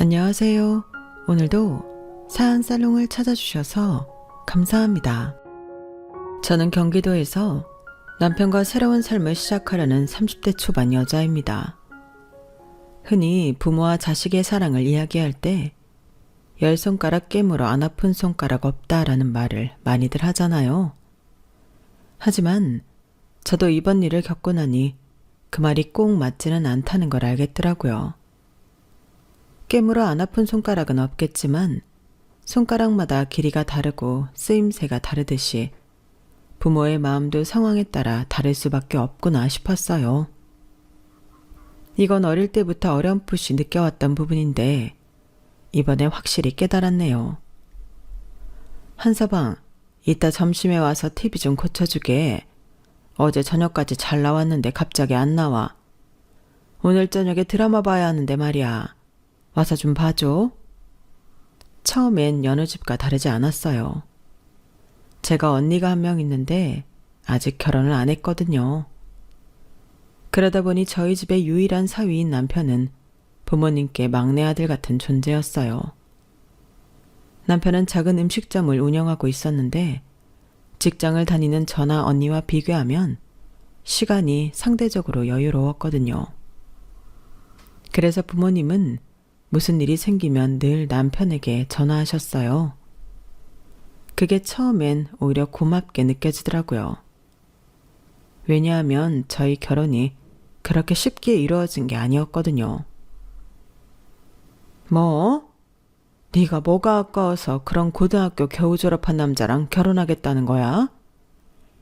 안녕하세요. 오늘도 사연살롱을 찾아주셔서 감사합니다. 저는 경기도에서 남편과 새로운 삶을 시작하려는 30대 초반 여자입니다. 흔히 부모와 자식의 사랑을 이야기할 때 10손가락 깨물어 안 아픈 손가락 없다라는 말을 많이들 하잖아요. 하지만 저도 이번 일을 겪고 나니 그 말이 꼭 맞지는 않다는 걸 알겠더라고요. 깨물어 안 아픈 손가락은 없겠지만 손가락마다 길이가 다르고 쓰임새가 다르듯이 부모의 마음도 상황에 따라 다를 수밖에 없구나 싶었어요. 이건 어릴 때부터 어렴풋이 느껴왔던 부분인데 이번에 확실히 깨달았네요. 한서방, 이따 점심에 와서 TV 좀 고쳐주게. 어제 저녁까지 잘 나왔는데 갑자기 안 나와. 오늘 저녁에 드라마 봐야 하는데 말이야. 와서 좀 봐줘. 처음엔 여느 집과 다르지 않았어요. 제가 언니가 한 명 있는데 아직 결혼을 안 했거든요. 그러다 보니 저희 집의 유일한 사위인 남편은 부모님께 막내 아들 같은 존재였어요. 남편은 작은 음식점을 운영하고 있었는데 직장을 다니는 저나 언니와 비교하면 시간이 상대적으로 여유로웠거든요. 그래서 부모님은 무슨 일이 생기면 늘 남편에게 전화하셨어요. 그게 처음엔 오히려 고맙게 느껴지더라고요. 왜냐하면 저희 결혼이 그렇게 쉽게 이루어진 게 아니었거든요. 뭐? 네가 뭐가 아까워서 그런 고등학교 겨우 졸업한 남자랑 결혼하겠다는 거야?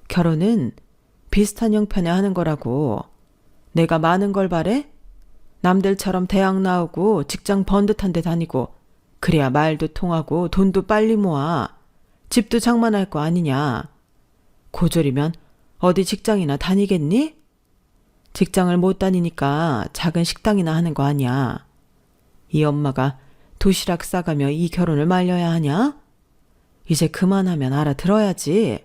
결혼은 비슷한 형편에 하는 거라고. 내가 많은 걸 바래? 남들처럼 대학 나오고 직장 번듯한 데 다니고 그래야 말도 통하고 돈도 빨리 모아. 집도 장만할 거 아니냐. 고졸이면 어디 직장이나 다니겠니? 직장을 못 다니니까 작은 식당이나 하는 거 아니야. 이 엄마가 도시락 싸가며 이 결혼을 말려야 하냐? 이제 그만하면 알아들어야지.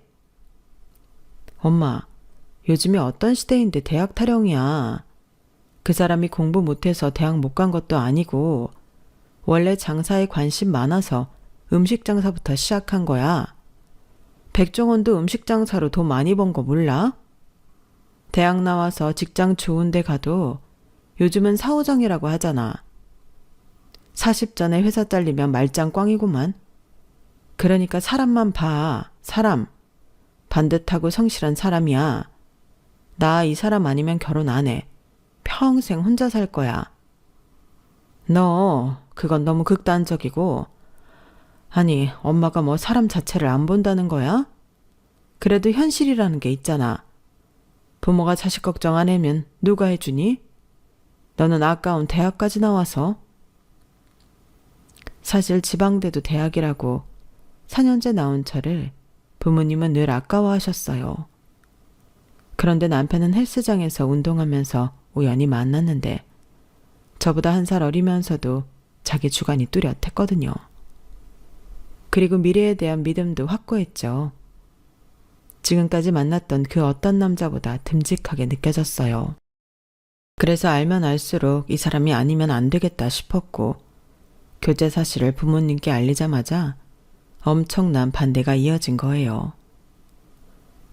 엄마, 요즘에 어떤 시대인데 대학 타령이야. 그 사람이 공부 못해서 대학 못 간 것도 아니고 원래 장사에 관심 많아서 음식 장사부터 시작한 거야. 백종원도 음식 장사로 돈 많이 번 거 몰라? 대학 나와서 직장 좋은 데 가도 요즘은 사후정이라고 하잖아. 40 전에 회사 잘리면 말짱 꽝이구만. 그러니까 사람만 봐. 사람. 반듯하고 성실한 사람이야. 나 이 사람 아니면 결혼 안 해. 평생 혼자 살 거야. 너 그건 너무 극단적이고. 아니, 엄마가 뭐 사람 자체를 안 본다는 거야? 그래도 현실이라는 게 있잖아. 부모가 자식 걱정 안 하면 누가 해주니? 너는 아까운 대학까지 나와서. 사실 지방대도 대학이라고 4년제 나온 저를 부모님은 늘 아까워하셨어요. 그런데 남편은 헬스장에서 운동하면서 우연히 만났는데 저보다 1살 어리면서도 자기 주관이 뚜렷했거든요. 그리고 미래에 대한 믿음도 확고했죠. 지금까지 만났던 그 어떤 남자보다 듬직하게 느껴졌어요. 그래서 알면 알수록 이 사람이 아니면 안 되겠다 싶었고 교제 사실을 부모님께 알리자마자 엄청난 반대가 이어진 거예요.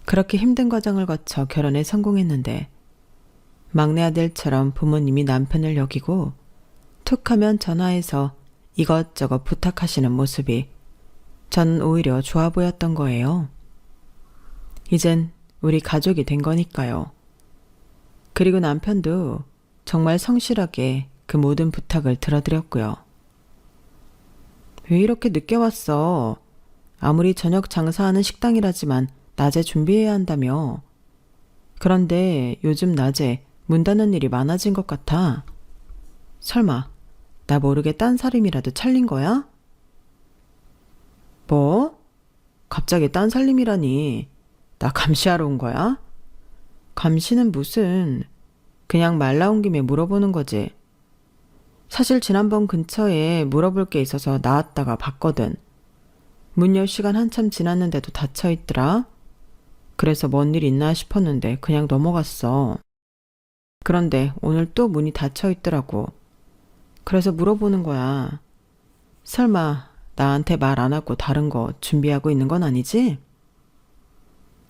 그렇게 힘든 과정을 거쳐 결혼에 성공했는데 막내 아들처럼 부모님이 남편을 여기고 툭하면 전화해서 이것저것 부탁하시는 모습이 전 오히려 좋아 보였던 거예요. 이젠 우리 가족이 된 거니까요. 그리고 남편도 정말 성실하게 그 모든 부탁을 들어드렸고요. 왜 이렇게 늦게 왔어? 아무리 저녁 장사하는 식당이라지만 낮에 준비해야 한다며. 그런데 요즘 낮에 문 닫는 일이 많아진 것 같아. 설마 나 모르게 딴 살림이라도 차린 거야? 뭐? 갑자기 딴 살림이라니. 나 감시하러 온 거야? 감시는 무슨. 그냥 말 나온 김에 물어보는 거지. 사실 지난번 근처에 물어볼 게 있어서 나왔다가 봤거든. 문 열 시간 한참 지났는데도 닫혀있더라. 그래서 뭔 일 있나 싶었는데 그냥 넘어갔어. 그런데 오늘 또 문이 닫혀있더라고. 그래서 물어보는 거야. 설마 나한테 말 안 하고 다른 거 준비하고 있는 건 아니지?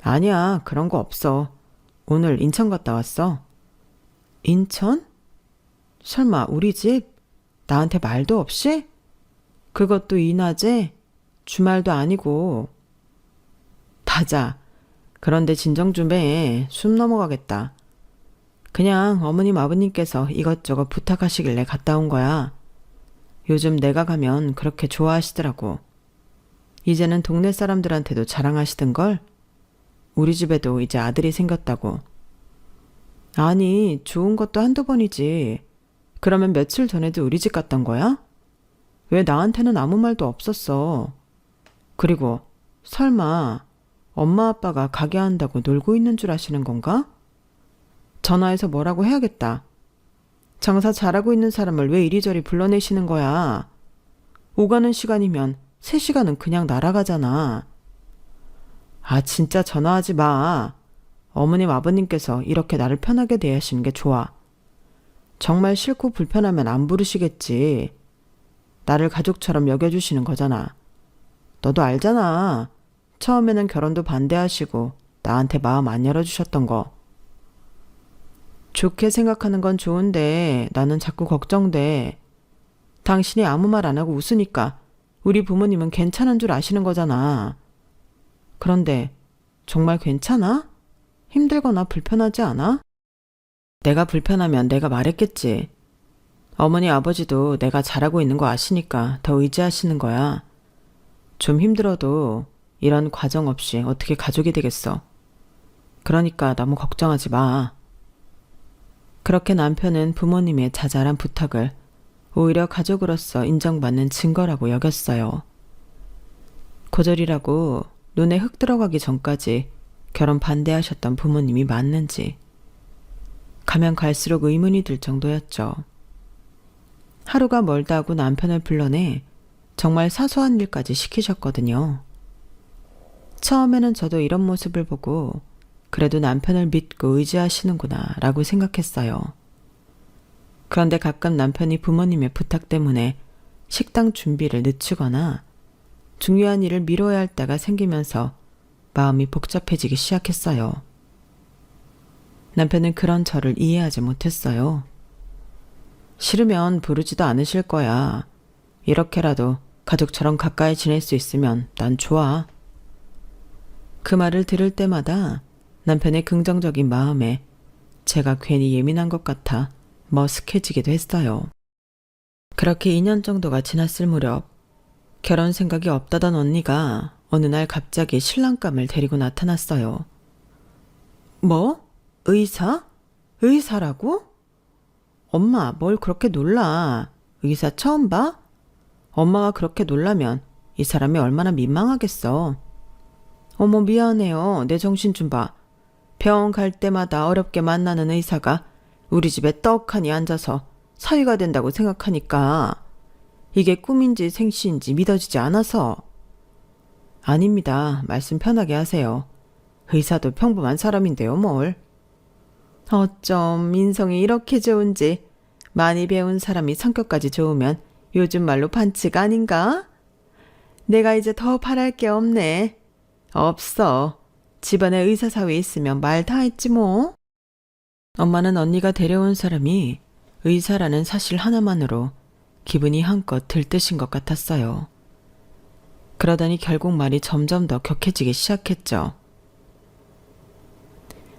아니야, 그런 거 없어. 오늘 인천 갔다 왔어. 인천? 설마 우리 집? 나한테 말도 없이? 그것도 이 낮에? 주말도 아니고. 맞아. 그런데 진정 좀 해. 숨 넘어가겠다. 그냥 어머님 아버님께서 이것저것 부탁하시길래 갔다 온 거야. 요즘 내가 가면 그렇게 좋아하시더라고. 이제는 동네 사람들한테도 자랑하시던걸? 우리 집에도 이제 아들이 생겼다고. 아니, 좋은 것도 한두 번이지. 그러면 며칠 전에도 우리 집 갔던 거야? 왜 나한테는 아무 말도 없었어? 그리고 설마 엄마 아빠가 가게 한다고 놀고 있는 줄 아시는 건가? 전화해서 뭐라고 해야겠다. 장사 잘하고 있는 사람을 왜 이리저리 불러내시는 거야? 오가는 시간이면 3시간은 그냥 날아가잖아. 아, 진짜 전화하지 마. 어머님 아버님께서 이렇게 나를 편하게 대하시는 게 좋아. 정말 싫고 불편하면 안 부르시겠지. 나를 가족처럼 여겨주시는 거잖아. 너도 알잖아. 처음에는 결혼도 반대하시고 나한테 마음 안 열어주셨던 거. 좋게 생각하는 건 좋은데 나는 자꾸 걱정돼. 당신이 아무 말 안 하고 웃으니까 우리 부모님은 괜찮은 줄 아시는 거잖아. 그런데 정말 괜찮아? 힘들거나 불편하지 않아? 내가 불편하면 내가 말했겠지. 어머니 아버지도 내가 잘하고 있는 거 아시니까 더 의지하시는 거야. 좀 힘들어도 이런 과정 없이 어떻게 가족이 되겠어. 그러니까 너무 걱정하지 마. 그렇게 남편은 부모님의 자잘한 부탁을 오히려 가족으로서 인정받는 증거라고 여겼어요. 고졸이라고 눈에 흙 들어가기 전까지 결혼 반대하셨던 부모님이 맞는지 가면 갈수록 의문이 들 정도였죠. 하루가 멀다 하고 남편을 불러내 정말 사소한 일까지 시키셨거든요. 처음에는 저도 이런 모습을 보고 그래도 남편을 믿고 의지하시는구나 라고 생각했어요. 그런데 가끔 남편이 부모님의 부탁 때문에 식당 준비를 늦추거나 중요한 일을 미뤄야 할 때가 생기면서 마음이 복잡해지기 시작했어요. 남편은 그런 저를 이해하지 못했어요. 싫으면 부르지도 않으실 거야. 이렇게라도 가족처럼 가까이 지낼 수 있으면 난 좋아. 그 말을 들을 때마다 남편의 긍정적인 마음에 제가 괜히 예민한 것 같아 머쓱해지기도 했어요. 그렇게 2년 정도가 지났을 무렵 결혼 생각이 없다던 언니가 어느 날 갑자기 신랑감을 데리고 나타났어요. 뭐? 의사? 의사라고? 엄마, 뭘 그렇게 놀라. 의사 처음 봐? 엄마가 그렇게 놀라면 이 사람이 얼마나 민망하겠어. 어머, 미안해요. 내 정신 좀 봐. 병원 갈 때마다 어렵게 만나는 의사가 우리 집에 떡하니 앉아서 사위가 된다고 생각하니까 이게 꿈인지 생시인지 믿어지지 않아서. 아닙니다. 말씀 편하게 하세요. 의사도 평범한 사람인데요, 뭘. 어쩜 인성이 이렇게 좋은지. 많이 배운 사람이 성격까지 좋으면 요즘 말로 반칙 아닌가? 내가 이제 더 바랄 게 없네. 없어. 집안에 의사 사위 있으면 말 다 했지 뭐. 엄마는 언니가 데려온 사람이 의사라는 사실 하나만으로 기분이 한껏 들뜨신 것 같았어요. 그러더니 결국 말이 점점 더 격해지기 시작했죠.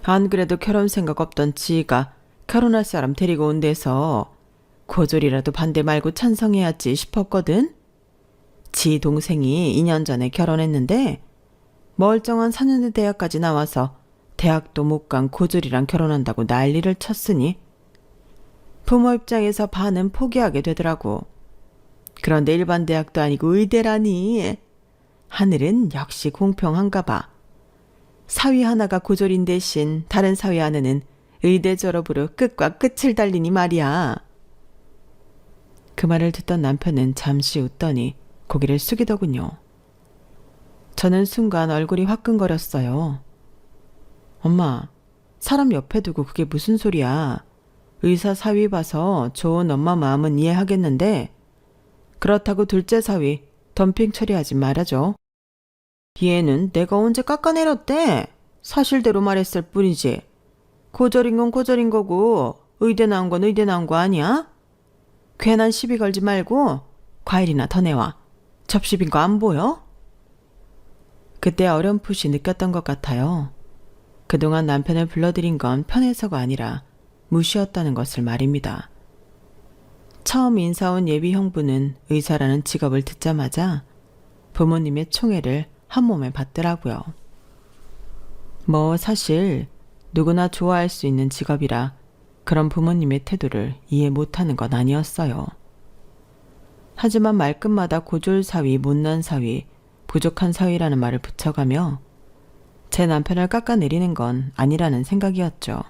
안 그래도 결혼 생각 없던 지희가 결혼할 사람 데리고 온 데서 고졸이라도 반대 말고 찬성해야지 싶었거든. 지희 동생이 2년 전에 결혼했는데 멀쩡한 4년제 대학까지 나와서 대학도 못 간 고졸이랑 결혼한다고 난리를 쳤으니 부모 입장에서 반은 포기하게 되더라고. 그런데 일반 대학도 아니고 의대라니. 하늘은 역시 공평한가 봐. 사위 하나가 고졸인 대신 다른 사위 하나는 의대 졸업으로 끝과 끝을 달리니 말이야. 그 말을 듣던 남편은 잠시 웃더니 고개를 숙이더군요. 저는 순간 얼굴이 화끈거렸어요. 엄마, 사람 옆에 두고 그게 무슨 소리야. 의사 사위 봐서 좋은 엄마 마음은 이해하겠는데 그렇다고 둘째 사위 덤핑 처리하지 말아줘. 얘는 내가 언제 깎아내렸대? 사실대로 말했을 뿐이지. 고절인 건 고절인 거고 의대 나온 건 의대 나온 거 아니야? 괜한 시비 걸지 말고 과일이나 더 내와. 접시 빈 거 안 보여? 그때 어렴풋이 느꼈던 것 같아요. 그동안 남편을 불러들인 건 편해서가 아니라 무시였다는 것을 말입니다. 처음 인사 온 예비 형부는 의사라는 직업을 듣자마자 부모님의 총애를 한 몸에 받더라고요. 뭐 사실 누구나 좋아할 수 있는 직업이라 그런 부모님의 태도를 이해 못하는 건 아니었어요. 하지만 말끝마다 고졸사위, 못난 사위, 부족한 사위라는 말을 붙여가며 제 남편을 깎아내리는 건 아니라는 생각이었죠.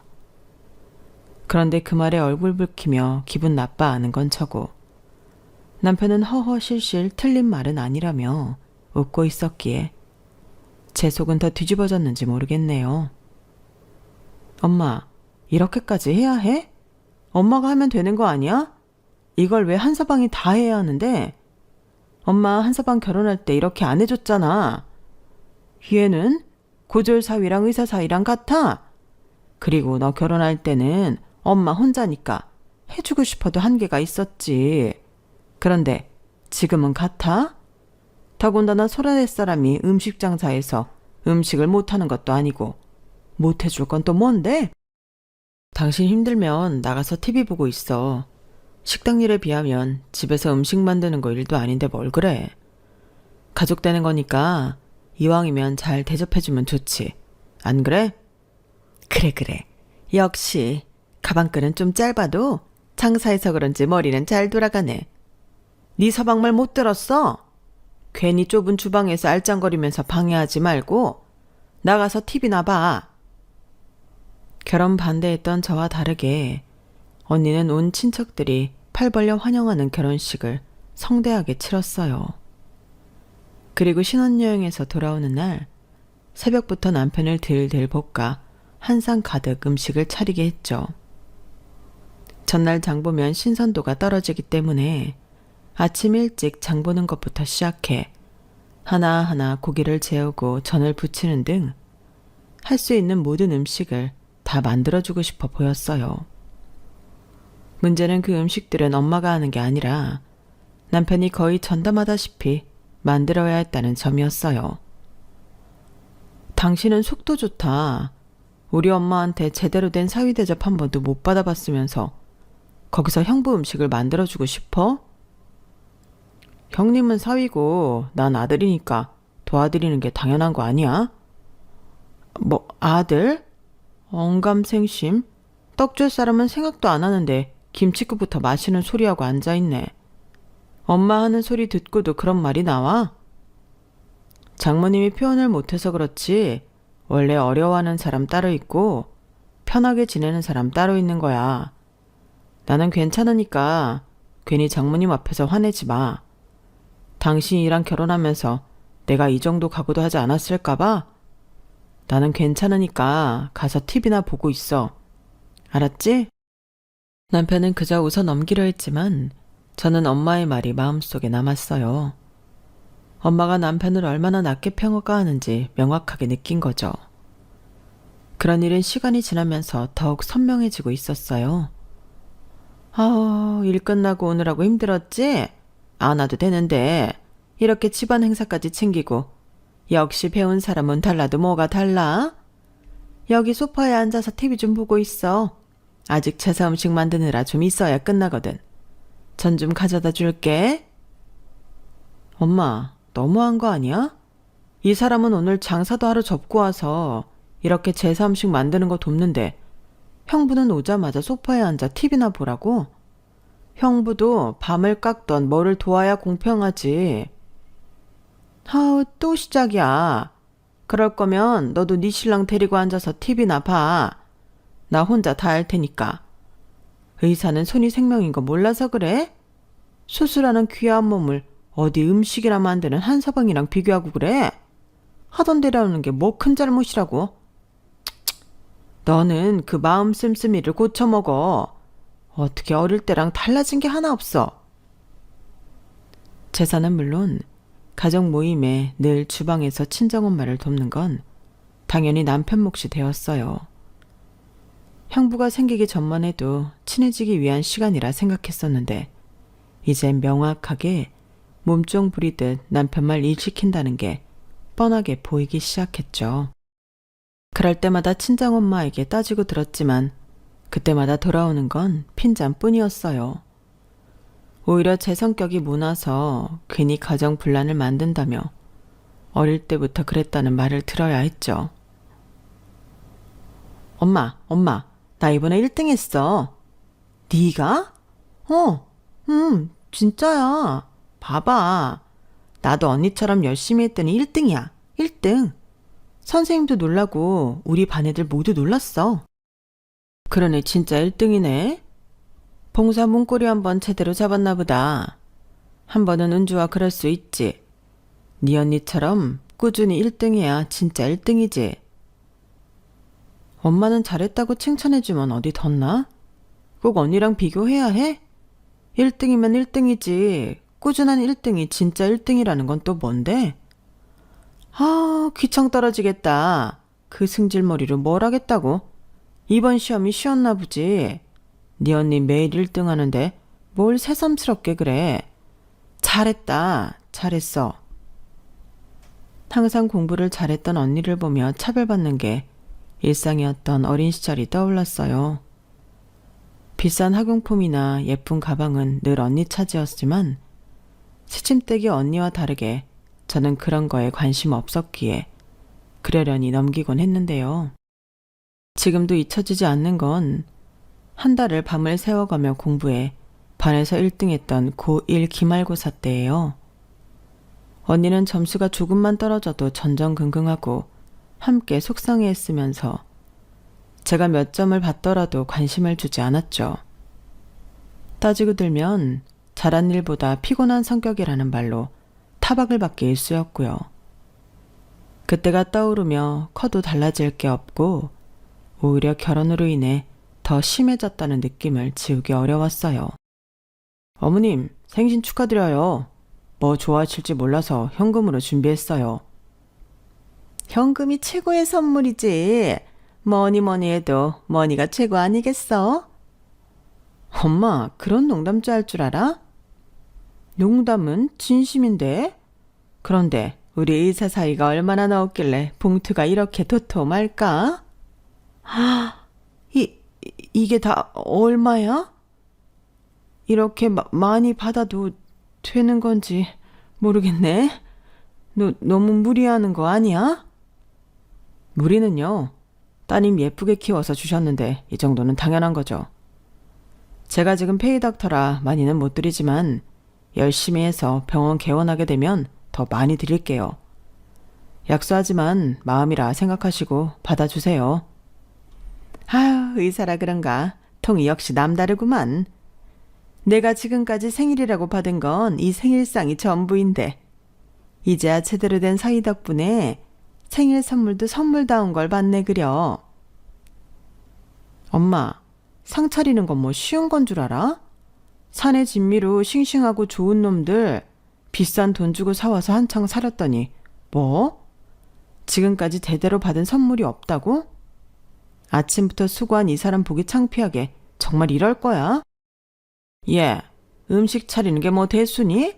그런데 그 말에 얼굴 붉히며 기분 나빠하는 건 저고 남편은 허허실실 틀린 말은 아니라며 웃고 있었기에 제 속은 더 뒤집어졌는지 모르겠네요. 엄마, 이렇게까지 해야 해? 엄마가 하면 되는 거 아니야? 이걸 왜 한서방이 다 해야 하는데? 엄마 한서방 결혼할 때 이렇게 안 해줬잖아. 얘는 고졸사위랑 의사사위랑 같아. 그리고 너 결혼할 때는 엄마 혼자니까 해주고 싶어도 한계가 있었지. 그런데 지금은 같아? 더군다나 소라넷 사람이 음식 장사해서 음식을 못하는 것도 아니고 못해줄 건 또 뭔데? 당신 힘들면 나가서 TV 보고 있어. 식당 일에 비하면 집에서 음식 만드는 거 일도 아닌데 뭘 그래. 가족 되는 거니까 이왕이면 잘 대접해주면 좋지. 안 그래? 그래. 역시 가방끈은 좀 짧아도 장사해서 그런지 머리는 잘 돌아가네. 네 서방말 못 들었어? 괜히 좁은 주방에서 알짱거리면서 방해하지 말고 나가서 TV나 봐. 결혼 반대했던 저와 다르게 언니는 온 친척들이 팔 벌려 환영하는 결혼식을 성대하게 치렀어요. 그리고 신혼여행에서 돌아오는 날 새벽부터 남편을 들들 볶아 한 상 가득 음식을 차리게 했죠. 전날 장 보면 신선도가 떨어지기 때문에 아침 일찍 장 보는 것부터 시작해 하나하나 고기를 재우고 전을 부치는 등 할 수 있는 모든 음식을 다 만들어주고 싶어 보였어요. 문제는 그 음식들은 엄마가 하는 게 아니라 남편이 거의 전담하다시피 만들어야 했다는 점이었어요. 당신은 속도 좋다. 우리 엄마한테 제대로 된 사위 대접 한 번도 못 받아봤으면서 거기서 형부 음식을 만들어주고 싶어? 형님은 사위고 난 아들이니까 도와드리는 게 당연한 거 아니야? 뭐 아들? 언감생심? 떡 줄 사람은 생각도 안 하는데 김치국부터 마시는 소리하고 앉아있네. 엄마 하는 소리 듣고도 그런 말이 나와? 장모님이 표현을 못해서 그렇지 원래 어려워하는 사람 따로 있고 편하게 지내는 사람 따로 있는 거야. 나는 괜찮으니까 괜히 장모님 앞에서 화내지 마. 당신이랑 결혼하면서 내가 이 정도 각오도 하지 않았을까 봐? 나는 괜찮으니까 가서 TV나 보고 있어. 알았지? 남편은 그저 웃어 넘기려 했지만 저는 엄마의 말이 마음속에 남았어요. 엄마가 남편을 얼마나 낮게 평가하는지 명확하게 느낀 거죠. 그런 일은 시간이 지나면서 더욱 선명해지고 있었어요. 일 끝나고 오느라고 힘들었지? 안 와도 되는데 이렇게 집안 행사까지 챙기고 역시 배운 사람은 달라도 뭐가 달라? 여기 소파에 앉아서 TV 좀 보고 있어. 아직 제사 음식 만드느라 좀 있어야 끝나거든. 전 좀 가져다 줄게. 엄마, 너무한 거 아니야? 이 사람은 오늘 장사도 하러 접고 와서 이렇게 제사 음식 만드는 거 돕는데 형부는 오자마자 소파에 앉아 TV나 보라고? 형부도 밤을 깎던 뭐를 도와야 공평하지. 또 시작이야. 그럴 거면 너도 네 신랑 데리고 앉아서 TV나 봐. 나 혼자 다 할 테니까. 의사는 손이 생명인 거 몰라서 그래? 수술하는 귀한 몸을 어디 음식이나 만드는 한서방이랑 비교하고 그래? 하던 대로 하는 게 뭐 큰 잘못이라고? 너는 그 마음 씀씀이를 고쳐먹어. 어떻게 어릴 때랑 달라진 게 하나 없어. 재산은 물론 가족 모임에 늘 주방에서 친정엄마를 돕는 건 당연히 남편 몫이 되었어요. 형부가 생기기 전만 해도 친해지기 위한 시간이라 생각했었는데 이젠 명확하게 몸종 부리듯 남편 말 일 시킨다는 게 뻔하게 보이기 시작했죠. 그럴 때마다 친정엄마에게 따지고 들었지만 그때마다 돌아오는 건 핀잔뿐이었어요. 오히려 제 성격이 무나서 괜히 가정 분란을 만든다며 어릴 때부터 그랬다는 말을 들어야 했죠. 엄마, 나 이번에 1등 했어. 네가? 진짜야. 봐봐. 나도 언니처럼 열심히 했더니 1등이야. 1등. 선생님도 놀라고 우리 반 애들 모두 놀랐어. 그러네, 진짜 1등이네. 봉사 문고리 한번 제대로 잡았나 보다. 한 번은 은주와 그럴 수 있지. 네 언니처럼 꾸준히 1등해야 진짜 1등이지. 엄마는 잘했다고 칭찬해주면 어디 덧나? 꼭 언니랑 비교해야 해? 1등이면 1등이지. 꾸준한 1등이 진짜 1등이라는 건 또 뭔데? 아, 귀청 떨어지겠다. 그 승질머리로 뭘 하겠다고? 이번 시험이 쉬웠나 보지. 네 언니 매일 1등 하는데 뭘 새삼스럽게 그래. 잘했다. 잘했어. 항상 공부를 잘했던 언니를 보며 차별받는 게 일상이었던 어린 시절이 떠올랐어요. 비싼 학용품이나 예쁜 가방은 늘 언니 차지였지만 시침대기 언니와 다르게 저는 그런 거에 관심 없었기에 그러려니 넘기곤 했는데요. 지금도 잊혀지지 않는 건 한 달을 밤을 새워가며 공부해 반에서 1등했던 고1 기말고사 때예요. 언니는 점수가 조금만 떨어져도 전전긍긍하고 함께 속상해했으면서 제가 몇 점을 받더라도 관심을 주지 않았죠. 따지고 들면 잘한 일보다 피곤한 성격이라는 말로 타박을 받기 일쑤였고요. 그때가 떠오르며 커도 달라질 게 없고 오히려 결혼으로 인해 더 심해졌다는 느낌을 지우기 어려웠어요. 어머님, 생신 축하드려요. 뭐 좋아하실지 몰라서 현금으로 준비했어요. 현금이 최고의 선물이지. 뭐니 해도 머니가 최고 아니겠어? 엄마, 그런 농담줄 알 줄 알아? 농담은 진심인데? 그런데 우리 의사 사이가 얼마나 넣었길래 봉투가 이렇게 도톰할까? 이게 다 얼마야? 이렇게 많이 받아도 되는 건지 모르겠네. 너무 무리하는 거 아니야? 무리는요. 따님 예쁘게 키워서 주셨는데 이 정도는 당연한 거죠. 제가 지금 페이닥터라 많이는 못 드리지만 열심히 해서 병원 개원하게 되면 더 많이 드릴게요. 약소하지만 마음이라 생각하시고 받아주세요. 아유, 의사라 그런가. 통이 역시 남다르구만. 내가 지금까지 생일이라고 받은 건 이 생일상이 전부인데 이제야 제대로 된 사이 덕분에 생일 선물도 선물다운 걸 받네 그려. 엄마, 상 차리는 건 뭐 쉬운 건 줄 알아? 산의 진미로 싱싱하고 좋은 놈들 비싼 돈 주고 사와서 한창 사렸더니 뭐? 지금까지 제대로 받은 선물이 없다고? 아침부터 수고한 이 사람 보기 창피하게 정말 이럴 거야? 얘, 음식 차리는 게 뭐 대수니?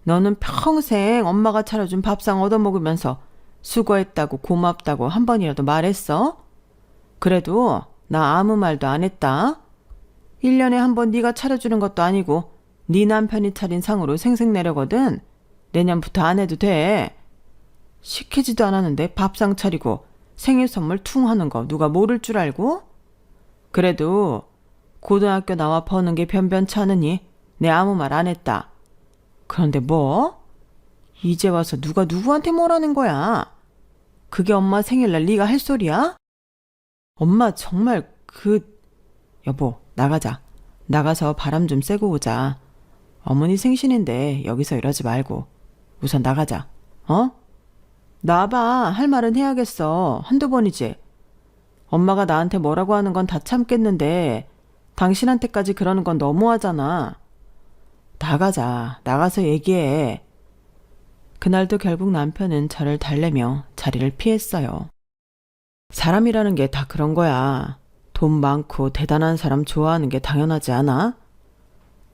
너는 평생 엄마가 차려준 밥상 얻어먹으면서 수고했다고 고맙다고 한 번이라도 말했어? 그래도 나 아무 말도 안 했다. 1년에 한 번 네가 차려주는 것도 아니고 네 남편이 차린 상으로 생색내려거든. 내년부터 안 해도 돼. 시키지도 않았는데 밥상 차리고 생일 선물 퉁 하는 거 누가 모를 줄 알고? 그래도 고등학교 나와 버는 게 변변치 않으니 내 아무 말 안 했다. 그런데 뭐? 이제 와서 누가 누구한테 뭐라는 거야? 그게 엄마 생일날 네가 할 소리야? 엄마 정말 여보, 나가자. 나가서 바람 좀 쐬고 오자. 어머니 생신인데 여기서 이러지 말고 우선 나가자. 어? 나봐. 할 말은 해야겠어. 한두 번이지. 엄마가 나한테 뭐라고 하는 건 다 참겠는데 당신한테까지 그러는 건 너무하잖아. 나가자. 나가서 얘기해. 그날도 결국 남편은 저를 달래며 자리를 피했어요. 사람이라는 게 다 그런 거야. 돈 많고 대단한 사람 좋아하는 게 당연하지 않아?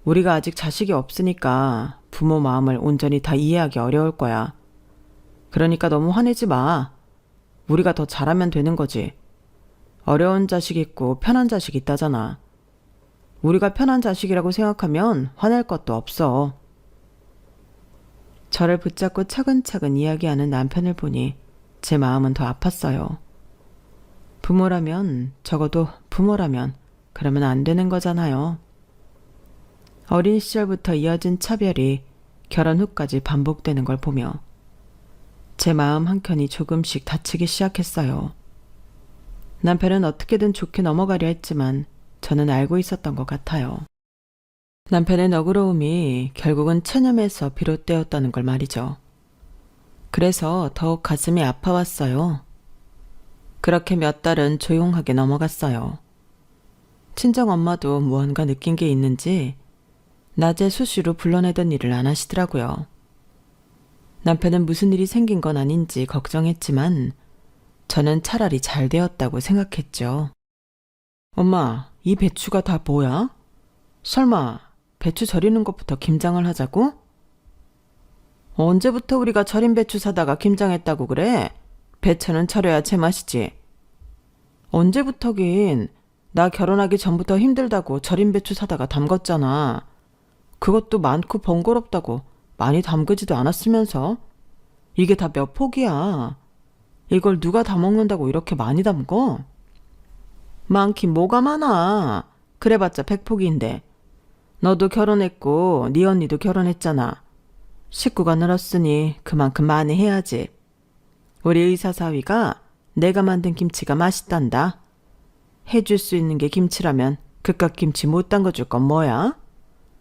우리가 아직 자식이 없으니까 부모 마음을 온전히 다 이해하기 어려울 거야. 그러니까 너무 화내지 마. 우리가 더 잘하면 되는 거지. 어려운 자식 있고 편한 자식 있다잖아. 우리가 편한 자식이라고 생각하면 화낼 것도 없어. 저를 붙잡고 차근차근 이야기하는 남편을 보니 제 마음은 더 아팠어요. 부모라면, 적어도 부모라면 그러면 안 되는 거잖아요. 어린 시절부터 이어진 차별이 결혼 후까지 반복되는 걸 보며 제 마음 한켠이 조금씩 다치기 시작했어요. 남편은 어떻게든 좋게 넘어가려 했지만 저는 알고 있었던 것 같아요. 남편의 너그러움이 결국은 체념에서 비롯되었다는 걸 말이죠. 그래서 더욱 가슴이 아파왔어요. 그렇게 몇 달은 조용하게 넘어갔어요. 친정엄마도 무언가 느낀 게 있는지 낮에 수시로 불러내던 일을 안 하시더라고요. 남편은 무슨 일이 생긴 건 아닌지 걱정했지만 저는 차라리 잘 되었다고 생각했죠. 엄마, 이 배추가 다 뭐야? 설마 배추 절이는 것부터 김장을 하자고? 언제부터 우리가 절인 배추 사다가 김장했다고 그래? 배추는 절여야 제맛이지. 언제부터긴 나 결혼하기 전부터 힘들다고 절인 배추 사다가 담궜잖아. 그것도 많고 번거롭다고 많이 담그지도 않았으면서. 이게 다 몇 포기야. 이걸 누가 다 먹는다고 이렇게 많이 담궈? 많긴 뭐가 많아. 그래봤자 100포기인데. 너도 결혼했고 네 언니도 결혼했잖아. 식구가 늘었으니 그만큼 많이 해야지. 우리 의사 사위가 내가 만든 김치가 맛있단다. 해줄 수 있는 게 김치라면 그깟 김치 못 담궈줄 건 뭐야?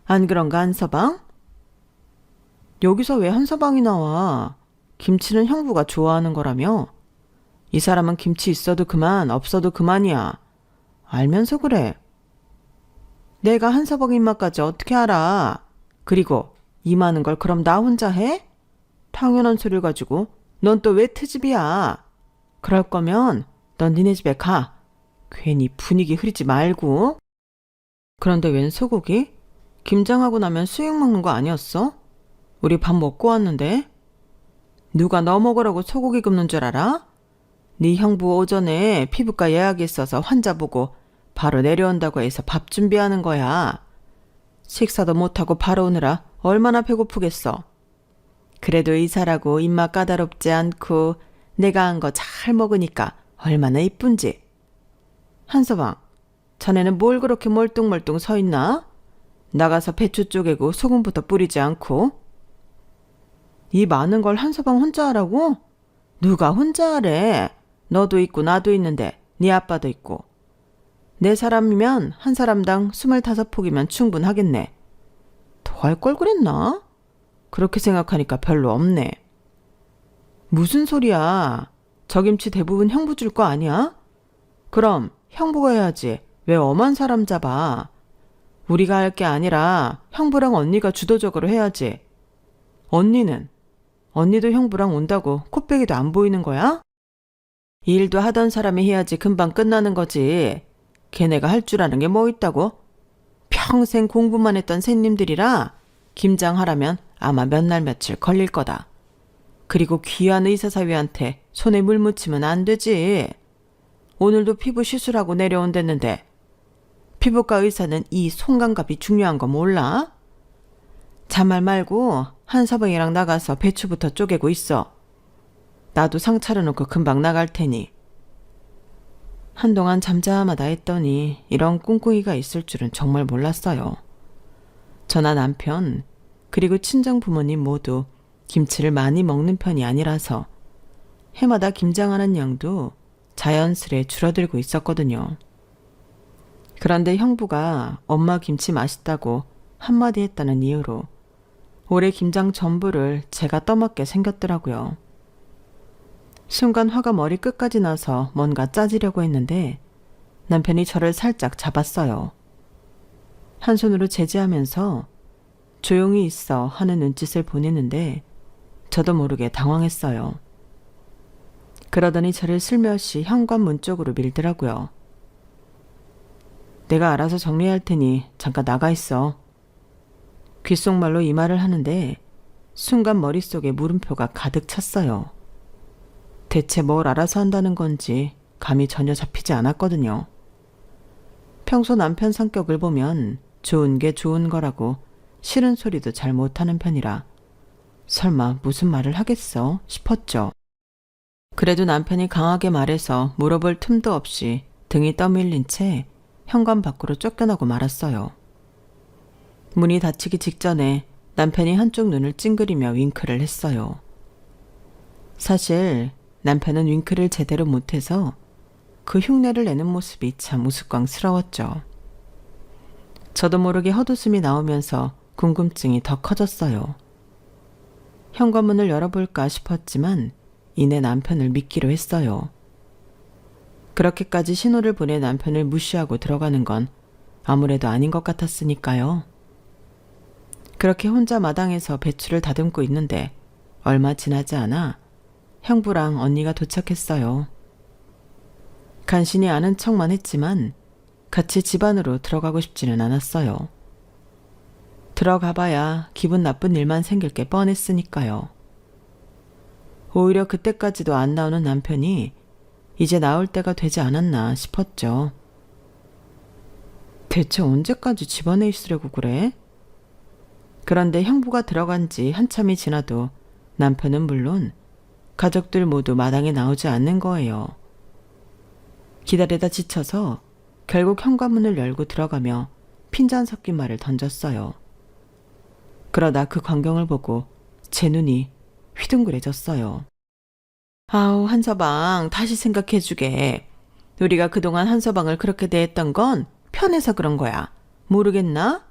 안 그런가 한서방? 여기서 왜 한서방이 나와? 김치는 형부가 좋아하는 거라며? 이 사람은 김치 있어도 그만 없어도 그만이야. 알면서 그래. 내가 한서방 입맛까지 어떻게 알아? 그리고 이 많은 걸 그럼 나 혼자 해? 당연한 소리를 가지고 넌 또 왜 트집이야? 그럴 거면 넌 니네 집에 가. 괜히 분위기 흐리지 말고. 그런데 웬 소고기? 김장하고 나면 수육 먹는 거 아니었어? 우리 밥 먹고 왔는데. 누가 너 먹으라고 소고기 굽는 줄 알아? 네 형부 오전에 피부과 예약이 있어서 환자 보고 바로 내려온다고 해서 밥 준비하는 거야. 식사도 못하고 바로 오느라 얼마나 배고프겠어. 그래도 의사라고 입맛 까다롭지 않고 내가 한 거 잘 먹으니까 얼마나 이쁜지. 한서방, 자네는 뭘 그렇게 멀뚱멀뚱 서 있나? 나가서 배추 쪼개고 소금부터 뿌리지 않고. 이 많은 걸 한서방 혼자 하라고? 누가 혼자 하래? 너도 있고 나도 있는데 네 아빠도 있고. 네 사람이면 한 사람당 25포기면 충분하겠네. 더 할 걸 그랬나? 그렇게 생각하니까 별로 없네. 무슨 소리야. 저 김치 대부분 형부 줄 거 아니야? 그럼 형부가 해야지. 왜 엄한 사람 잡아? 우리가 할 게 아니라 형부랑 언니가 주도적으로 해야지. 언니도 형부랑 온다고 코빼기도 안 보이는 거야? 일도 하던 사람이 해야지 금방 끝나는 거지. 걔네가 할 줄 아는 게 뭐 있다고? 평생 공부만 했던 샌님들이라 김장하라면 아마 몇 날 며칠 걸릴 거다. 그리고 귀한 의사사위한테 손에 물 묻히면 안 되지. 오늘도 피부 시술하고 내려온댔는데 피부과 의사는 이 손감각이 중요한 거 몰라? 잔말 말고 한서방이랑 나가서 배추부터 쪼개고 있어. 나도 상 차려놓고 금방 나갈 테니. 한동안 잠잠하다 했더니 이런 꿍꿍이가 있을 줄은 정말 몰랐어요. 저나 남편 그리고 친정 부모님 모두 김치를 많이 먹는 편이 아니라서 해마다 김장하는 양도 자연스레 줄어들고 있었거든요. 그런데 형부가 엄마 김치 맛있다고 한마디 했다는 이유로 올해 김장 전부를 제가 떠먹게 생겼더라고요. 순간 화가 머리 끝까지 나서 뭔가 짜지려고 했는데 남편이 저를 살짝 잡았어요. 한 손으로 제지하면서 조용히 있어 하는 눈짓을 보내는데 저도 모르게 당황했어요. 그러더니 저를 슬며시 현관문 쪽으로 밀더라고요. 내가 알아서 정리할 테니 잠깐 나가 있어. 귓속말로 이 말을 하는데 순간 머릿속에 물음표가 가득 찼어요. 대체 뭘 알아서 한다는 건지 감이 전혀 잡히지 않았거든요. 평소 남편 성격을 보면 좋은 게 좋은 거라고 싫은 소리도 잘 못하는 편이라 설마 무슨 말을 하겠어 싶었죠. 그래도 남편이 강하게 말해서 물어볼 틈도 없이 등이 떠밀린 채 현관 밖으로 쫓겨나고 말았어요. 문이 닫히기 직전에 남편이 한쪽 눈을 찡그리며 윙크를 했어요. 사실 남편은 윙크를 제대로 못해서 그 흉내를 내는 모습이 참 우스꽝스러웠죠. 저도 모르게 헛웃음이 나오면서 궁금증이 더 커졌어요. 현관문을 열어볼까 싶었지만 이내 남편을 믿기로 했어요. 그렇게까지 신호를 보내 남편을 무시하고 들어가는 건 아무래도 아닌 것 같았으니까요. 그렇게 혼자 마당에서 배추를 다듬고 있는데 얼마 지나지 않아 형부랑 언니가 도착했어요. 간신히 아는 척만 했지만 같이 집 안으로 들어가고 싶지는 않았어요. 들어가봐야 기분 나쁜 일만 생길 게 뻔했으니까요. 오히려 그때까지도 안 나오는 남편이 이제 나올 때가 되지 않았나 싶었죠. 대체 언제까지 집 안에 있으려고 그래? 그런데 형부가 들어간 지 한참이 지나도 남편은 물론 가족들 모두 마당에 나오지 않는 거예요. 기다리다 지쳐서 결국 현관문을 열고 들어가며 핀잔 섞인 말을 던졌어요. 그러다 그 광경을 보고 제 눈이 휘둥그레졌어요. 아우, 한서방, 다시 생각해주게. 우리가 그동안 한서방을 그렇게 대했던 건 편해서 그런 거야. 모르겠나?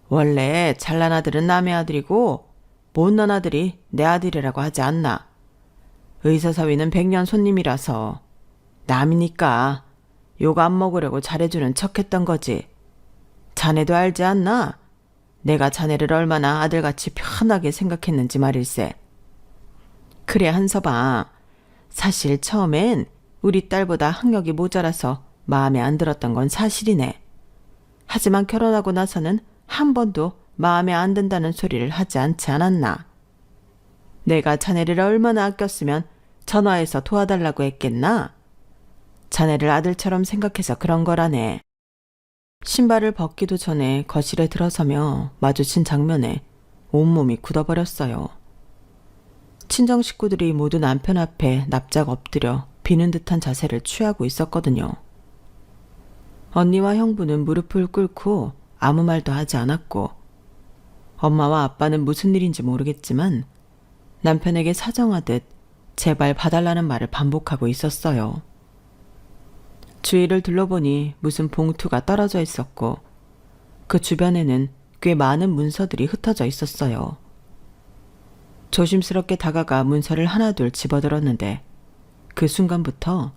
원래 잘난 아들은 남의 아들이고 못난 아들이 내 아들이라고 하지 않나. 의사사위는 백년 손님이라서 남이니까 욕 안 먹으려고 잘해주는 척했던 거지. 자네도 알지 않나? 내가 자네를 얼마나 아들같이 편하게 생각했는지 말일세. 그래, 한서방. 사실 처음엔 우리 딸보다 학력이 모자라서 마음에 안 들었던 건 사실이네. 하지만 결혼하고 나서는 한 번도 마음에 안 든다는 소리를 하지 않지 않았나. 내가 자네를 얼마나 아꼈으면 전화해서 도와달라고 했겠나? 자네를 아들처럼 생각해서 그런 거라네. 신발을 벗기도 전에 거실에 들어서며 마주친 장면에 온몸이 굳어버렸어요. 친정 식구들이 모두 남편 앞에 납작 엎드려 비는 듯한 자세를 취하고 있었거든요. 언니와 형부는 무릎을 꿇고 아무 말도 하지 않았고, 엄마와 아빠는 무슨 일인지 모르겠지만 남편에게 사정하듯 제발 봐달라는 말을 반복하고 있었어요. 주위를 둘러보니 무슨 봉투가 떨어져 있었고 그 주변에는 꽤 많은 문서들이 흩어져 있었어요. 조심스럽게 다가가 문서를 하나둘 집어들었는데 그 순간부터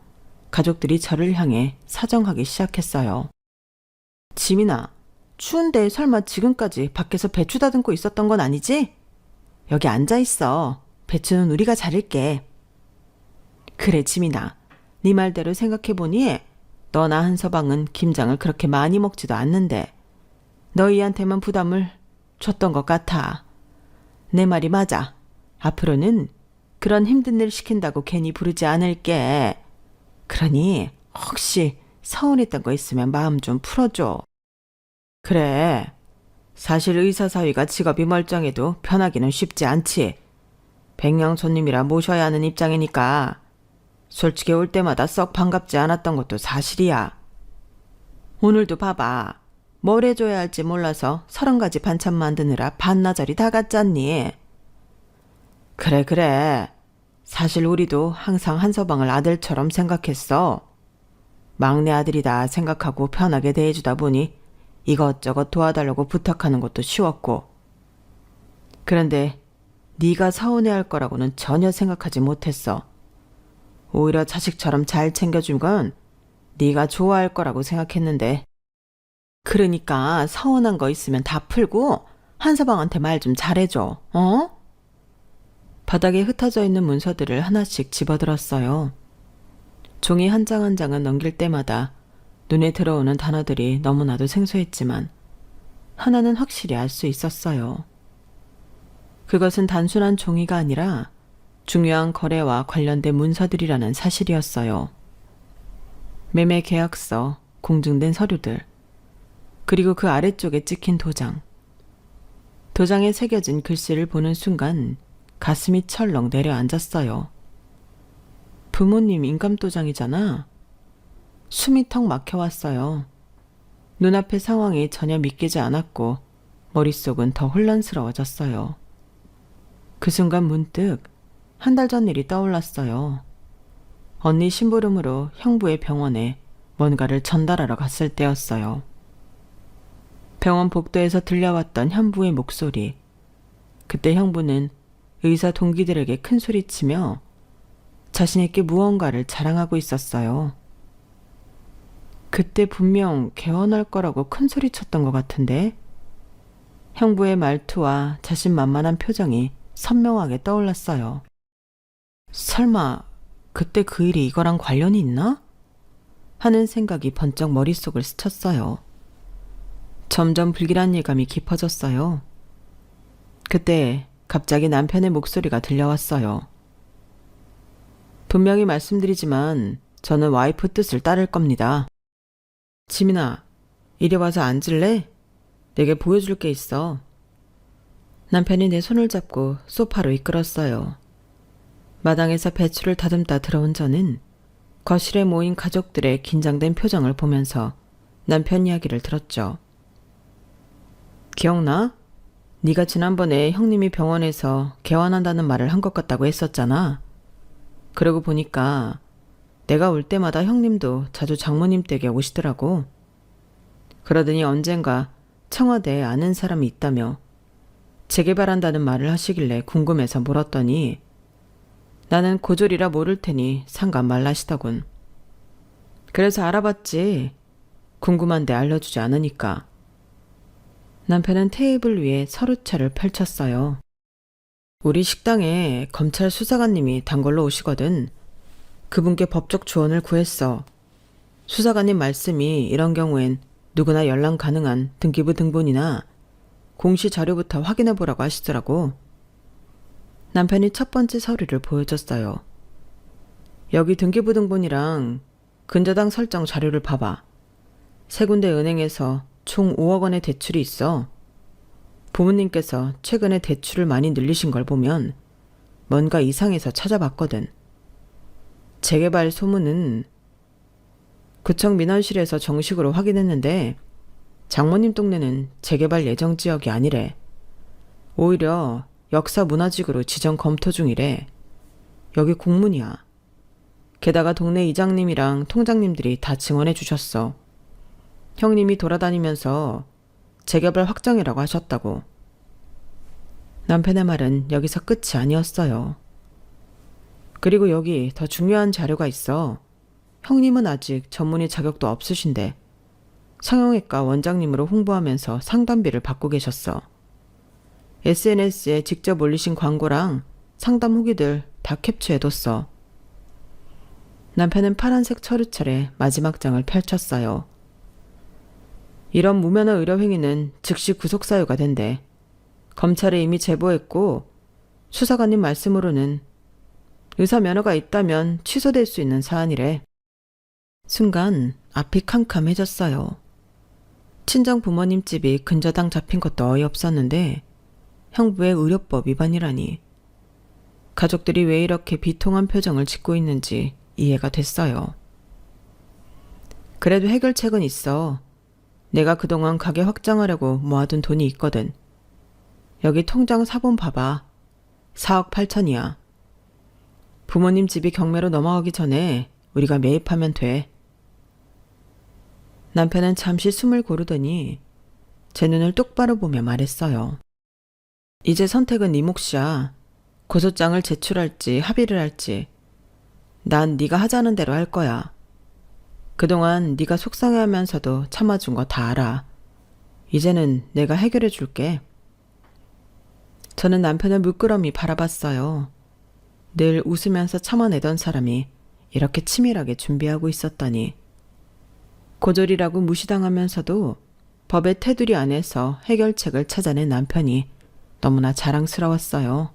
가족들이 저를 향해 사정하기 시작했어요. 지민아, 추운데 설마 지금까지 밖에서 배추 다듬고 있었던 건 아니지? 여기 앉아있어. 배추는 우리가 자를게. 그래, 지민아. 네 말대로 생각해보니 너나 한서방은 김장을 그렇게 많이 먹지도 않는데 너희한테만 부담을 줬던 것 같아. 내 말이 맞아. 앞으로는 그런 힘든 일 시킨다고 괜히 부르지 않을게. 그러니 혹시 서운했던 거 있으면 마음 좀 풀어줘. 그래. 사실 의사사위가 직업이 멀쩡해도 편하기는 쉽지 않지. 백령 손님이라 모셔야 하는 입장이니까 솔직히 올 때마다 썩 반갑지 않았던 것도 사실이야. 오늘도 봐봐. 뭘 해줘야 할지 몰라서 30가지 반찬 만드느라 반나절이 다 갔잖니. 그래. 사실 우리도 항상 한서방을 아들처럼 생각했어. 막내 아들이다 생각하고 편하게 대해주다 보니 이것저것 도와달라고 부탁하는 것도 쉬웠고. 그런데 네가 서운해할 거라고는 전혀 생각하지 못했어. 오히려 자식처럼 잘 챙겨준 건 네가 좋아할 거라고 생각했는데 그러니까 서운한 거 있으면 다 풀고 한서방한테 말 좀 잘해줘. 어? 바닥에 흩어져 있는 문서들을 하나씩 집어들었어요. 종이 한 장 한 장을 넘길 때마다 눈에 들어오는 단어들이 너무나도 생소했지만 하나는 확실히 알 수 있었어요. 그것은 단순한 종이가 아니라 중요한 거래와 관련된 문서들이라는 사실이었어요. 매매 계약서, 공증된 서류들, 그리고 그 아래쪽에 찍힌 도장. 도장에 새겨진 글씨를 보는 순간 가슴이 철렁 내려앉았어요. 부모님 인감도장이잖아. 숨이 턱 막혀왔어요. 눈앞의 상황이 전혀 믿기지 않았고 머릿속은 더 혼란스러워졌어요. 그 순간 문득 한 달 전 일이 떠올랐어요. 언니 심부름으로 형부의 병원에 뭔가를 전달하러 갔을 때였어요. 병원 복도에서 들려왔던 형부의 목소리. 그때 형부는 의사 동기들에게 큰 소리치며 자신에게 무언가를 자랑하고 있었어요. 그때 분명 개원할 거라고 큰 소리쳤던 것 같은데 형부의 말투와 자신만만한 표정이 선명하게 떠올랐어요. 설마 그때 그 일이 이거랑 관련이 있나? 하는 생각이 번쩍 머릿속을 스쳤어요. 점점 불길한 예감이 깊어졌어요. 그때 갑자기 남편의 목소리가 들려왔어요. 분명히 말씀드리지만 저는 와이프 뜻을 따를 겁니다. 지민아, 이리 와서 앉을래? 내게 보여줄 게 있어. 남편이 내 손을 잡고 소파로 이끌었어요. 마당에서 배추를 다듬다 들어온 저는 거실에 모인 가족들의 긴장된 표정을 보면서 남편 이야기를 들었죠. 기억나? 네가 지난번에 형님이 병원에서 개원한다는 말을 한 것 같다고 했었잖아. 그러고 보니까 내가 올 때마다 형님도 자주 장모님 댁에 오시더라고. 그러더니 언젠가 청와대에 아는 사람이 있다며 재개발한다는 말을 하시길래 궁금해서 물었더니 나는 고졸이라 모를 테니 상관 말라시더군. 그래서 알아봤지. 궁금한데 알려주지 않으니까. 남편은 테이블 위에 서류차를 펼쳤어요. 우리 식당에 검찰 수사관님이 단골로 오시거든. 그분께 법적 조언을 구했어. 수사관님 말씀이 이런 경우엔 누구나 열람 가능한 등기부 등본이나 공시 자료부터 확인해 보라고 하시더라고. 남편이 첫 번째 서류를 보여줬어요. 여기 등기부 등본이랑 근저당 설정 자료를 봐봐. 세 군데 은행에서 총 5억 원의 대출이 있어. 부모님께서 최근에 대출을 많이 늘리신 걸 보면 뭔가 이상해서 찾아봤거든. 재개발 소문은 구청 민원실에서 정식으로 확인했는데 장모님 동네는 재개발 예정 지역이 아니래. 오히려 역사 문화지구로 지정 검토 중이래. 여기 공문이야. 게다가 동네 이장님이랑 통장님들이 다 증언해 주셨어. 형님이 돌아다니면서 재개발 확정이라고 하셨다고. 남편의 말은 여기서 끝이 아니었어요. 그리고 여기 더 중요한 자료가 있어. 형님은 아직 전문의 자격도 없으신데 성형외과 원장님으로 홍보하면서 상담비를 받고 계셨어. SNS에 직접 올리신 광고랑 상담 후기들 다 캡처해뒀어. 남편은 파란색 서류철에 마지막 장을 펼쳤어요. 이런 무면허 의료 행위는 즉시 구속사유가 된대. 검찰에 이미 제보했고 수사관님 말씀으로는 의사 면허가 있다면 취소될 수 있는 사안이래. 순간 앞이 캄캄해졌어요. 친정 부모님 집이 근저당 잡힌 것도 어이없었는데 형부의 의료법 위반이라니. 가족들이 왜 이렇게 비통한 표정을 짓고 있는지 이해가 됐어요. 그래도 해결책은 있어. 내가 그동안 가게 확장하려고 모아둔 돈이 있거든. 여기 통장 사본 봐봐. 4억 8천이야. 부모님 집이 경매로 넘어가기 전에 우리가 매입하면 돼. 남편은 잠시 숨을 고르더니 제 눈을 똑바로 보며 말했어요. 이제 선택은 네 몫이야. 고소장을 제출할지 합의를 할지 난 네가 하자는 대로 할 거야. 그동안 네가 속상해하면서도 참아준 거 다 알아. 이제는 내가 해결해 줄게. 저는 남편을 물끄러미 바라봤어요. 늘 웃으면서 참아내던 사람이 이렇게 치밀하게 준비하고 있었다니. 고졸이라고 무시당하면서도 법의 테두리 안에서 해결책을 찾아낸 남편이 너무나 자랑스러웠어요.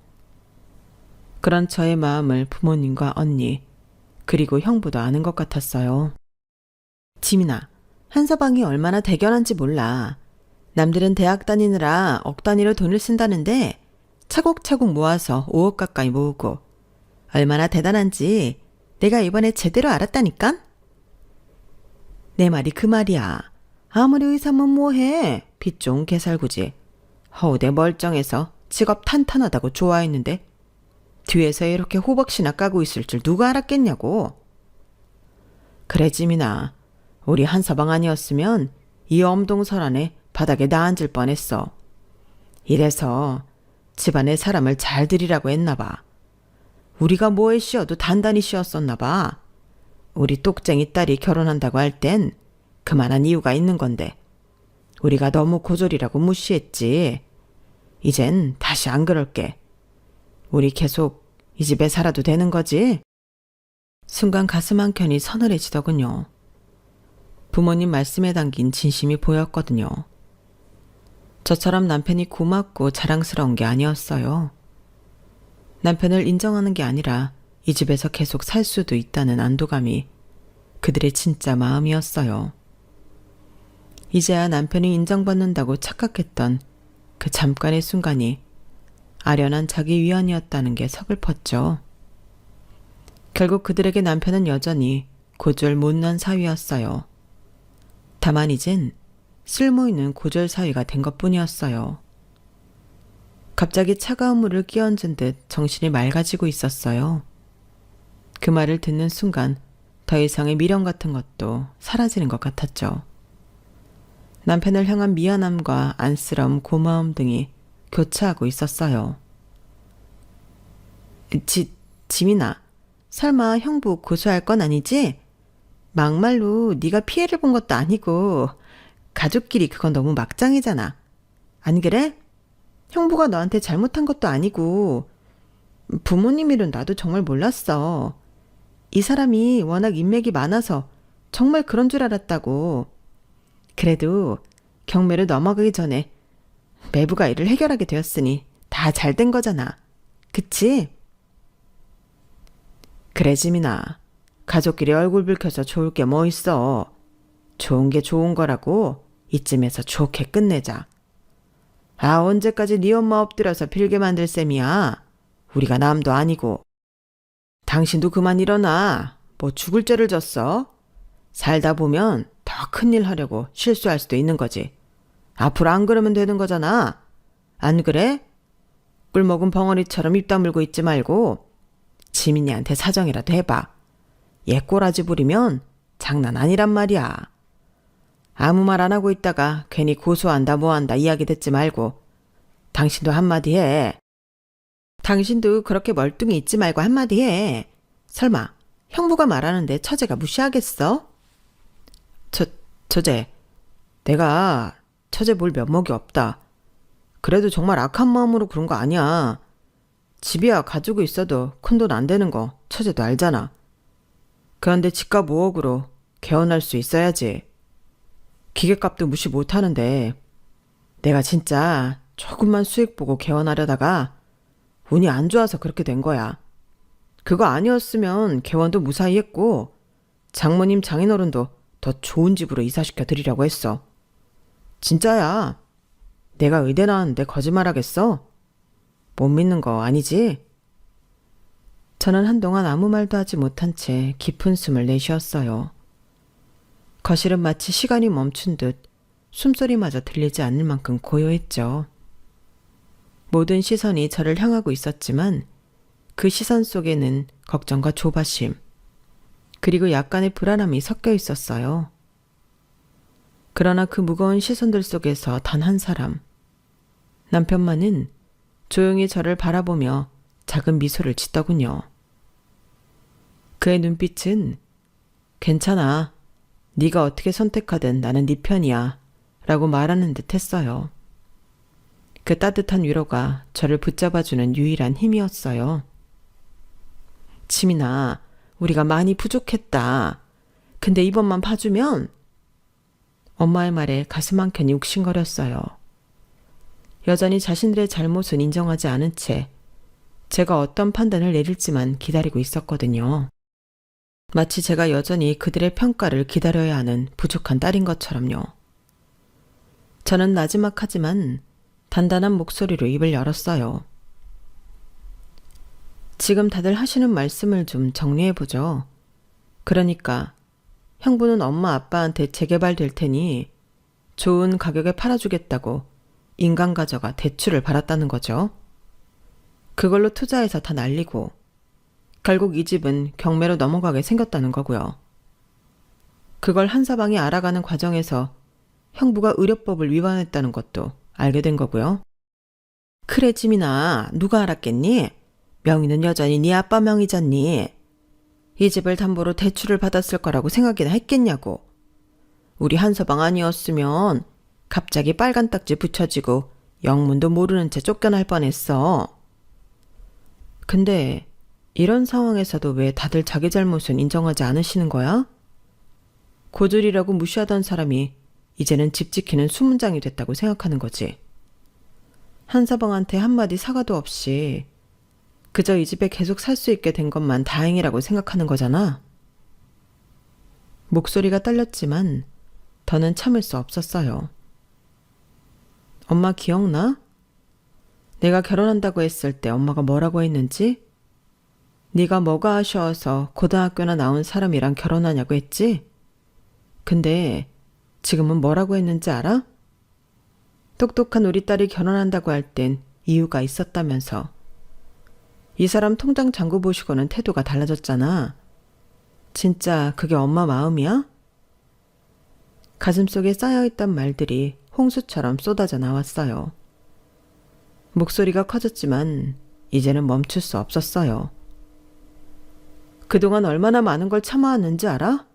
그런 저의 마음을 부모님과 언니, 그리고 형부도 아는 것 같았어요. 지민아, 한서방이 얼마나 대견한지 몰라. 남들은 대학 다니느라 억 단위로 돈을 쓴다는데 차곡차곡 모아서 5억 가까이 모으고 얼마나 대단한지 내가 이번에 제대로 알았다니깐? 내 말이 그 말이야. 아무리 의사면 뭐해. 빚 좋은 개살구지. 허우대 멀쩡해서 직업 탄탄하다고 좋아했는데 뒤에서 이렇게 호박씨나 까고 있을 줄 누가 알았겠냐고. 그래 지민아. 우리 한서방 아니었으면 이 엄동설안에 바닥에 나앉을 뻔했어. 이래서 집안에 사람을 잘 들이라고 했나 봐. 우리가 뭐에 씌어도 단단히 씌었었나 봐. 우리 똑쟁이 딸이 결혼한다고 할 땐 그만한 이유가 있는 건데 우리가 너무 고졸이라고 무시했지. 이젠 다시 안 그럴게. 우리 계속 이 집에 살아도 되는 거지? 순간 가슴 한켠이 서늘해지더군요. 부모님 말씀에 담긴 진심이 보였거든요. 저처럼 남편이 고맙고 자랑스러운 게 아니었어요. 남편을 인정하는 게 아니라 이 집에서 계속 살 수도 있다는 안도감이 그들의 진짜 마음이었어요. 이제야 남편이 인정받는다고 착각했던 그 잠깐의 순간이 아련한 자기 위안이었다는 게 서글펐죠. 결국 그들에게 남편은 여전히 고졸 못난 사위였어요. 다만 이젠 쓸모있는 고졸 사위가 된 것뿐이었어요. 갑자기 차가운 물을 끼얹은 듯 정신이 맑아지고 있었어요. 그 말을 듣는 순간 더 이상의 미련 같은 것도 사라지는 것 같았죠. 남편을 향한 미안함과 안쓰러움, 고마움 등이 교차하고 있었어요. 지민아, 설마 형부 고소할 건 아니지? 막말로 네가 피해를 본 것도 아니고 가족끼리 그건 너무 막장이잖아. 안 그래? 형부가 너한테 잘못한 것도 아니고 부모님 일은 나도 정말 몰랐어. 이 사람이 워낙 인맥이 많아서 정말 그런 줄 알았다고. 그래도 경매를 넘어가기 전에 매부가 일을 해결하게 되었으니 다 잘 된 거잖아. 그치? 그래 지민아. 가족끼리 얼굴 붉혀서 좋을 게 뭐 있어. 좋은 게 좋은 거라고 이쯤에서 좋게 끝내자. 아, 언제까지 네 엄마 엎드려서 빌게 만들 셈이야. 우리가 남도 아니고. 당신도 그만 일어나. 뭐 죽을 죄를 졌어? 살다 보면 더 큰일 하려고 실수할 수도 있는 거지. 앞으로 안 그러면 되는 거잖아. 안 그래? 꿀먹은 벙어리처럼 입 다물고 있지 말고 지민이한테 사정이라도 해봐. 얘 꼬라지 부리면 장난 아니란 말이야. 아무 말 안 하고 있다가 괜히 고소한다 뭐한다 이야기 듣지 말고 당신도 한마디 해. 당신도 그렇게 멀뚱히 있지 말고 한마디 해. 설마 형부가 말하는데 처제가 무시하겠어? 처제, 내가 처제 볼 면목이 없다. 그래도 정말 악한 마음으로 그런 거 아니야. 집이야 가지고 있어도 큰돈 안 되는 거 처제도 알잖아. 그런데 집값 5억으로 개원할 수 있어야지. 기계값도 무시 못하는데 내가 진짜 조금만 수익 보고 개원하려다가 운이 안 좋아서 그렇게 된 거야. 그거 아니었으면 개원도 무사히 했고 장모님 장인어른도 더 좋은 집으로 이사시켜 드리려고 했어. 진짜야. 내가 의대 나왔는데 거짓말하겠어? 못 믿는 거 아니지? 저는 한동안 아무 말도 하지 못한 채 깊은 숨을 내쉬었어요. 거실은 마치 시간이 멈춘 듯 숨소리마저 들리지 않을 만큼 고요했죠. 모든 시선이 저를 향하고 있었지만 그 시선 속에는 걱정과 조바심, 그리고 약간의 불안함이 섞여 있었어요. 그러나 그 무거운 시선들 속에서 단 한 사람, 남편만은 조용히 저를 바라보며 작은 미소를 짓더군요. 그의 눈빛은 괜찮아. 네가 어떻게 선택하든 나는 네 편이야 라고 말하는 듯 했어요. 그 따뜻한 위로가 저를 붙잡아주는 유일한 힘이었어요. 지민아, 우리가 많이 부족했다. 근데 이번만 봐주면? 엄마의 말에 가슴 한켠이 욱신거렸어요. 여전히 자신들의 잘못은 인정하지 않은 채 제가 어떤 판단을 내릴지만 기다리고 있었거든요. 마치 제가 여전히 그들의 평가를 기다려야 하는 부족한 딸인 것처럼요. 저는 나지막하지만 단단한 목소리로 입을 열었어요. 지금 다들 하시는 말씀을 좀 정리해보죠. 그러니까 형부는 엄마 아빠한테 재개발될 테니 좋은 가격에 팔아주겠다고 인간 가져가 대출을 받았다는 거죠. 그걸로 투자해서 다 날리고 결국 이 집은 경매로 넘어가게 생겼다는 거고요. 그걸 한서방이 알아가는 과정에서 형부가 의료법을 위반했다는 것도 알게 된 거고요. 그래 지민아, 누가 알았겠니? 명의는 여전히 네 아빠 명의잖니. 이 집을 담보로 대출을 받았을 거라고 생각이나 했겠냐고. 우리 한서방 아니었으면 갑자기 빨간 딱지 붙여지고 영문도 모르는 채 쫓겨날 뻔했어. 근데 이런 상황에서도 왜 다들 자기 잘못은 인정하지 않으시는 거야? 고졸이라고 무시하던 사람이 이제는 집 지키는 수문장이 됐다고 생각하는 거지. 한서방한테 한마디 사과도 없이 그저 이 집에 계속 살 수 있게 된 것만 다행이라고 생각하는 거잖아. 목소리가 떨렸지만 더는 참을 수 없었어요. 엄마 기억나? 내가 결혼한다고 했을 때 엄마가 뭐라고 했는지? 네가 뭐가 아쉬워서 고등학교나 나온 사람이랑 결혼하냐고 했지? 근데 지금은 뭐라고 했는지 알아? 똑똑한 우리 딸이 결혼한다고 할 땐 이유가 있었다면서. 이 사람 통장 잔고 보시고는 태도가 달라졌잖아. 진짜 그게 엄마 마음이야? 가슴속에 쌓여있던 말들이 홍수처럼 쏟아져 나왔어요. 목소리가 커졌지만 이제는 멈출 수 없었어요. 그동안 얼마나 많은 걸 참아왔는지 알아?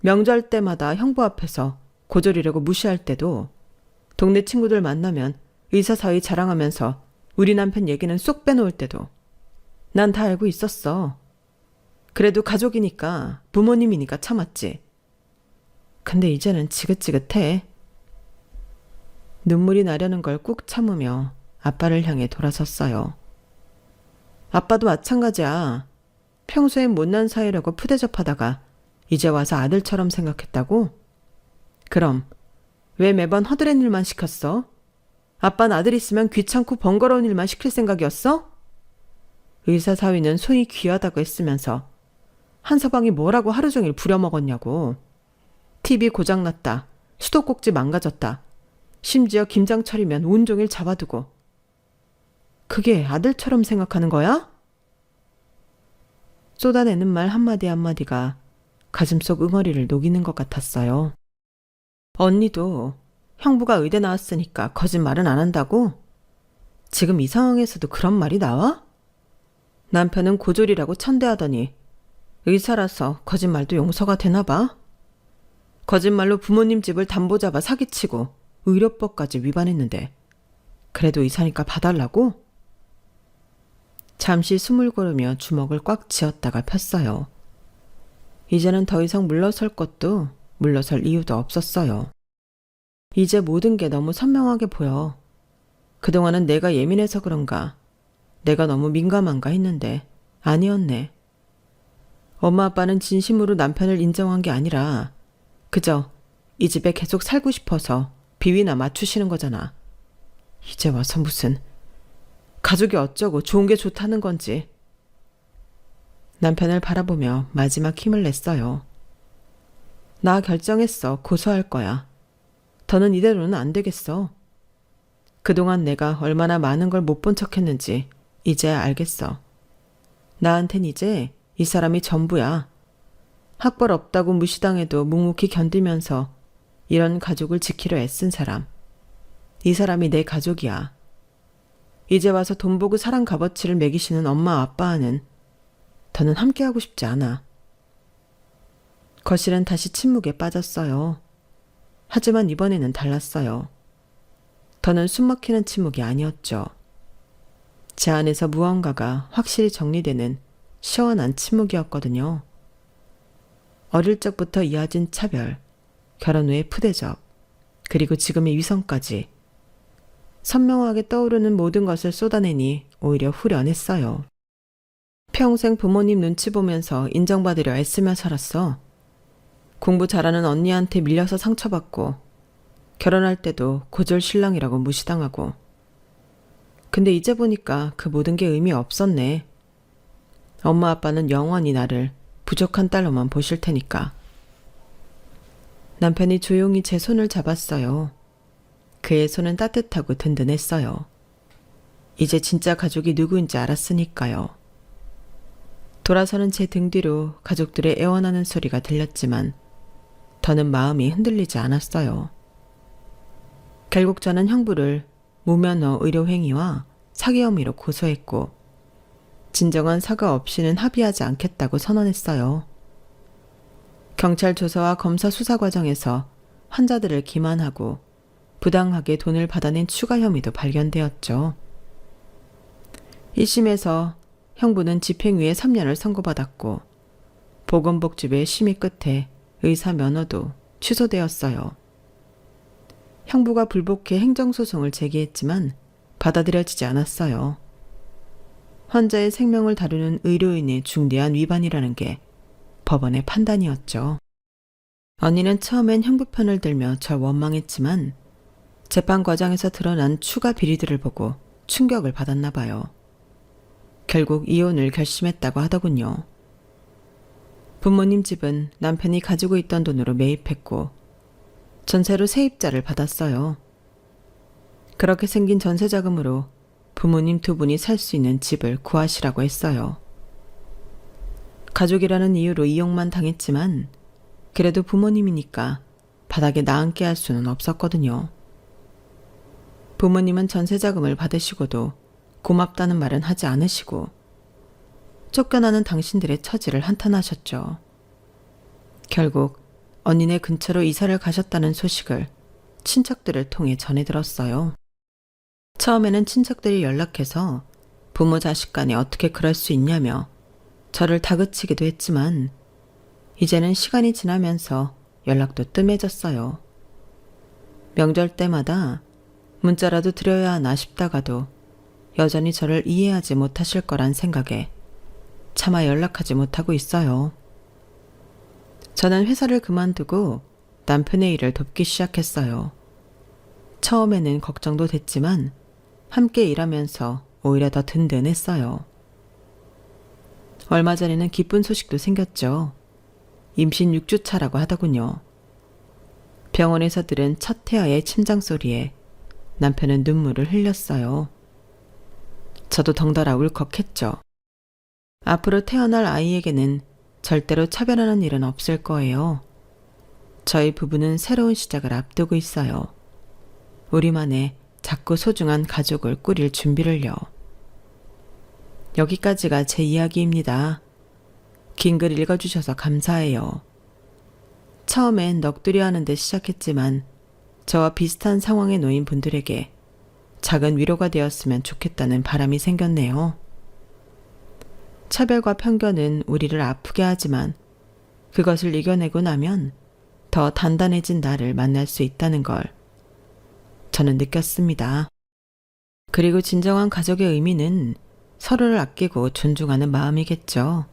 명절 때마다 형부 앞에서 고졸이라고 무시할 때도 동네 친구들 만나면 의사 사위 자랑하면서 우리 남편 얘기는 쏙 빼놓을 때도 난 다 알고 있었어. 그래도 가족이니까 부모님이니까 참았지. 근데 이제는 지긋지긋해. 눈물이 나려는 걸 꾹 참으며 아빠를 향해 돌아섰어요. 아빠도 마찬가지야. 평소엔 못난 사이라고 푸대접하다가 이제 와서 아들처럼 생각했다고? 그럼 왜 매번 허드렛 일만 시켰어? 아빠는 아들 있으면 귀찮고 번거로운 일만 시킬 생각이었어? 의사 사위는 소위 귀하다고 했으면서 한서방이 뭐라고 하루 종일 부려먹었냐고. TV 고장났다. 수도꼭지 망가졌다. 심지어 김장철이면 온종일 잡아두고. 그게 아들처럼 생각하는 거야? 쏟아내는 말 한마디 한마디가 가슴속 응어리를 녹이는 것 같았어요. 언니도 형부가 의대 나왔으니까 거짓말은 안 한다고? 지금 이 상황에서도 그런 말이 나와? 남편은 고졸이라고 천대하더니 의사라서 거짓말도 용서가 되나 봐? 거짓말로 부모님 집을 담보 잡아 사기치고 의료법까지 위반했는데 그래도 의사니까 봐달라고? 잠시 숨을 고르며 주먹을 꽉 쥐었다가 폈어요. 이제는 더 이상 물러설 것도 물러설 이유도 없었어요. 이제 모든 게 너무 선명하게 보여. 그동안은 내가 예민해서 그런가, 내가 너무 민감한가 했는데 아니었네. 엄마 아빠는 진심으로 남편을 인정한 게 아니라 그저 이 집에 계속 살고 싶어서 비위나 맞추시는 거잖아. 이제 와서 무슨 가족이 어쩌고 좋은 게 좋다는 건지. 남편을 바라보며 마지막 힘을 냈어요. 나 결정했어. 고소할 거야. 더는 이대로는 안 되겠어. 그동안 내가 얼마나 많은 걸 못 본 척했는지 이제야 알겠어. 나한텐 이제 이 사람이 전부야. 학벌 없다고 무시당해도 묵묵히 견디면서 이런 가족을 지키려 애쓴 사람. 이 사람이 내 가족이야. 이제 와서 돈 보고 사랑 값어치를 매기시는 엄마 아빠와는 더는 함께하고 싶지 않아. 거실은 다시 침묵에 빠졌어요. 하지만 이번에는 달랐어요. 더는 숨막히는 침묵이 아니었죠. 제 안에서 무언가가 확실히 정리되는 시원한 침묵이었거든요. 어릴 적부터 이어진 차별, 결혼 후의 푸대접, 그리고 지금의 위선까지 선명하게 떠오르는 모든 것을 쏟아내니 오히려 후련했어요. 평생 부모님 눈치 보면서 인정받으려 애쓰며 살았어. 공부 잘하는 언니한테 밀려서 상처받고 결혼할 때도 고졸 신랑이라고 무시당하고. 근데 이제 보니까 그 모든 게 의미 없었네. 엄마 아빠는 영원히 나를 부족한 딸로만 보실 테니까. 남편이 조용히 제 손을 잡았어요. 그의 손은 따뜻하고 든든했어요. 이제 진짜 가족이 누구인지 알았으니까요. 돌아서는 제 등 뒤로 가족들의 애원하는 소리가 들렸지만 더는 마음이 흔들리지 않았어요. 결국 저는 형부를 무면허 의료행위와 사기 혐의로 고소했고 진정한 사과 없이는 합의하지 않겠다고 선언했어요. 경찰 조사와 검사 수사 과정에서 환자들을 기만하고 부당하게 돈을 받아낸 추가 혐의도 발견되었죠. 1심에서 형부는 집행유예 3년을 선고받았고 보건복지부의 심의 끝에 의사 면허도 취소되었어요. 형부가 불복해 행정소송을 제기했지만 받아들여지지 않았어요. 환자의 생명을 다루는 의료인의 중대한 위반이라는 게 법원의 판단이었죠. 언니는 처음엔 형부 편을 들며 절 원망했지만 재판 과정에서 드러난 추가 비리들을 보고 충격을 받았나 봐요. 결국 이혼을 결심했다고 하더군요. 부모님 집은 남편이 가지고 있던 돈으로 매입했고 전세로 세입자를 받았어요. 그렇게 생긴 전세 자금으로 부모님 두 분이 살 수 있는 집을 구하시라고 했어요. 가족이라는 이유로 이용만 당했지만 그래도 부모님이니까 바닥에 나앉게 할 수는 없었거든요. 부모님은 전세 자금을 받으시고도 고맙다는 말은 하지 않으시고 쫓겨나는 당신들의 처지를 한탄하셨죠. 결국 언니네 근처로 이사를 가셨다는 소식을 친척들을 통해 전해 들었어요. 처음에는 친척들이 연락해서 부모 자식 간에 어떻게 그럴 수 있냐며 저를 다그치기도 했지만 이제는 시간이 지나면서 연락도 뜸해졌어요. 명절 때마다 문자라도 드려야 하나 싶다가도 여전히 저를 이해하지 못하실 거란 생각에 차마 연락하지 못하고 있어요. 저는 회사를 그만두고 남편의 일을 돕기 시작했어요. 처음에는 걱정도 됐지만 함께 일하면서 오히려 더 든든했어요. 얼마 전에는 기쁜 소식도 생겼죠. 임신 6주 차라고 하더군요. 병원에서 들은 첫 태아의 침장 소리에 남편은 눈물을 흘렸어요. 저도 덩달아 울컥했죠. 앞으로 태어날 아이에게는 절대로 차별하는 일은 없을 거예요. 저희 부부는 새로운 시작을 앞두고 있어요. 우리만의 작고 소중한 가족을 꾸릴 준비를요. 여기까지가 제 이야기입니다. 긴 글 읽어주셔서 감사해요. 처음엔 넋두려 하는 데 시작했지만 저와 비슷한 상황에 놓인 분들에게 작은 위로가 되었으면 좋겠다는 바람이 생겼네요. 차별과 편견은 우리를 아프게 하지만 그것을 이겨내고 나면 더 단단해진 나를 만날 수 있다는 걸 저는 느꼈습니다. 그리고 진정한 가족의 의미는 서로를 아끼고 존중하는 마음이겠죠.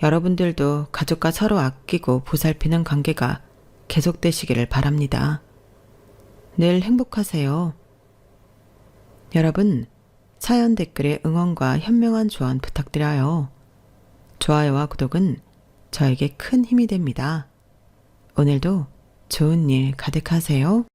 여러분들도 가족과 서로 아끼고 보살피는 관계가 계속되시기를 바랍니다. 늘 행복하세요. 여러분, 사연 댓글에 응원과 현명한 조언 부탁드려요. 좋아요와 구독은 저에게 큰 힘이 됩니다. 오늘도 좋은 일 가득하세요.